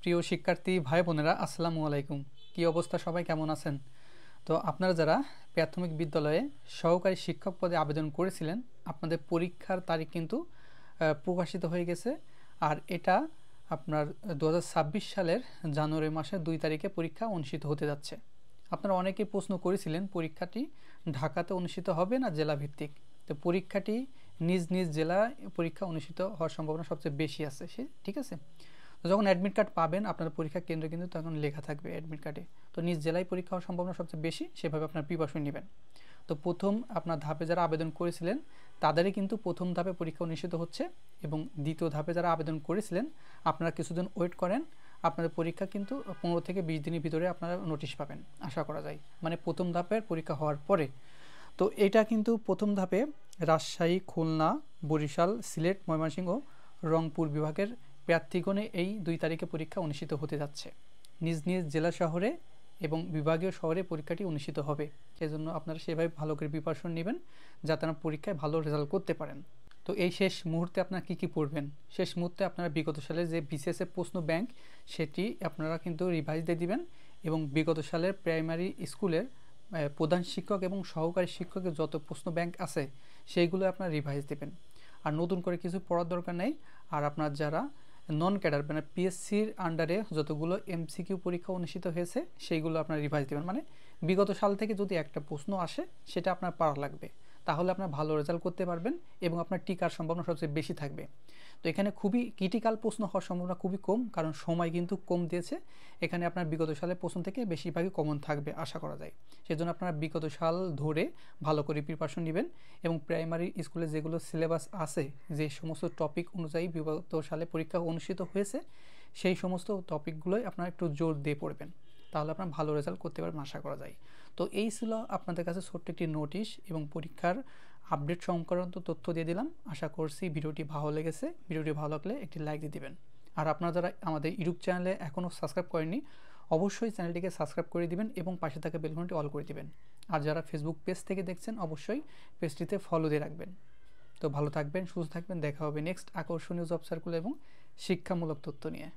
প্রিয় শিক্ষার্থী ভাই বোনেরা, আসসালামু আলাইকুম। কি অবস্থা, সবাই কেমন আছেন? তো আপনারা যারা প্রাথমিক বিদ্যালয়ে সহকারী শিক্ষক পদে আবেদন করেছিলেন, আপনাদের পরীক্ষার তারিখ কিন্তু প্রকাশিত হয়ে গেছে। আর এটা আপনার 2026 সালের জানুয়ারি মাসের 2 তারিখে পরীক্ষা অনুষ্ঠিত হতে যাচ্ছে। আপনারা অনেকেই প্রশ্ন করেছিলেন পরীক্ষাটি ঢাকাতে অনুষ্ঠিত হবে না জেলা ভিত্তিক। তো পরীক্ষাটি নিজ নিজ জেলায় পরীক্ষা অনুষ্ঠিত হওয়ার সম্ভাবনা সবচেয়ে বেশি আছে, ঠিক আছে। তো যখন অ্যাডমিট কার্ড পাবেন, আপনার পরীক্ষা কেন্দ্র কিন্তু তখন লেখা থাকবে অ্যাডমিট কার্ডে। তো নিজ জেলায় পরীক্ষা হওয়ার সম্ভাবনা সবচেয়ে বেশি, সেভাবে আপনার প্রিপারেশন নেবেন। তো প্রথম আপনার ধাপে যারা আবেদন করেছিলেন তাদেরই কিন্তু প্রথম ধাপে পরীক্ষা অনুষ্ঠিত হচ্ছে, এবং দ্বিতীয় ধাপে যারা আবেদন করেছিলেন আপনারা কিছুদিন ওয়েট করেন। আপনাদের পরীক্ষা কিন্তু 15 থেকে 20 দিনের ভিতরে আপনারা নোটিশ পাবেন আশা করা যায়, মানে প্রথম ধাপের পরীক্ষা হওয়ার পরে। তো এটা কিন্তু প্রথম ধাপে রাজশাহী, খুলনা, বরিশাল, সিলেট, ময়মনসিংহ ও রংপুর বিভাগের প্রার্থীগণে এই 2 তারিখে পরীক্ষা অনুষ্ঠিত হতে যাচ্ছে। নিজ নিজ জেলা শহরে এবং বিভাগীয় শহরে পরীক্ষাটি অনুষ্ঠিত হবে। সেজন্য আপনারা সেভাবে ভালো করে প্রিপারেশন নেবেন যাতে আপনারা পরীক্ষায় ভালো রেজাল্ট করতে পারেন। তো এই শেষ মুহূর্তে আপনারা কী পড়বেন? শেষ মুহূর্তে আপনারা বিগত সালের যে বিসিএসের প্রশ্ন ব্যাংক, সেটি আপনারা কিন্তু রিভাইজ দিয়ে দিবেন, এবং বিগত সালের প্রাইমারি স্কুলের প্রধান শিক্ষক এবং সহকারী শিক্ষকের যত প্রশ্ন ব্যাংক আছে সেইগুলো আপনারা রিভাইজ দেবেন। আর নতুন করে কিছু পড়ার দরকার নেই। আর আপনার যারা নন ক্যাডার, মানে পিএসসির আন্ডারে যতগুলো এমসিকিউ পরীক্ষা অনুষ্ঠিত হয়েছে সেইগুলো আপনার রিভাইজ দেবেন। মানে বিগত সাল থেকে যদি একটা প্রশ্ন আসে সেটা আপনার পারা লাগবে, তাহলে আপনার ভালো রেজাল্ট করতে পারবেন এবং আপনার টিকার সম্ভাবনা সবচেয়ে বেশি থাকবে। তো এখানে খুবই ক্রিটিক্যাল প্রশ্ন হওয়ার সম্ভাবনা খুবই কম, কারণ সময় কিন্তু কম দিয়েছে। এখানে আপনার বিগত সালের প্রশ্ন থেকে বেশিরভাগই কমন থাকবে আশা করা যায়। সেজন্য আপনারা বিগত সাল ধরে ভালো করে প্রিপারেশন নেবেন, এবং প্রাইমারি স্কুলে যেগুলো সিলেবাস আছে, যে সমস্ত টপিক অনুযায়ী বিগত সালে পরীক্ষা অনুষ্ঠিত হয়েছে, সেই সমস্ত টপিকগুলোই আপনারা একটু জোর দিয়ে পড়বেন, তাহলে আপনার ভালো রেজাল্ট করতে পারবেন আশা করা যায়। তো এই ছিল আপনাদের কাছে ছোট্ট একটি নোটিশ এবং পরীক্ষার আপডেট সংক্রান্ত তথ্য দিয়ে দিলাম। আশা করছি ভিডিওটি ভালো লেগেছে। ভিডিওটি ভালো লাগলে একটি লাইক দিয়ে দিবেন। আর আপনারা যারা আমাদের ইউটিউব চ্যানেলে এখনও সাবস্ক্রাইব করেননি, অবশ্যই চ্যানেলটিকে সাবস্ক্রাইব করে দিবেন এবং পাশে থাকা বেল ঘন্টি অল করে দিবেন। আর যারা ফেসবুক পেজ থেকে দেখছেন, অবশ্যই পেজটিতে ফলো দিয়ে রাখবেন। তো ভালো থাকবেন, সুস্থ থাকবেন। দেখা হবে নেক্সট আকর্ষণীয় জব সার্কুল এবং শিক্ষামূলক তথ্য নিয়ে।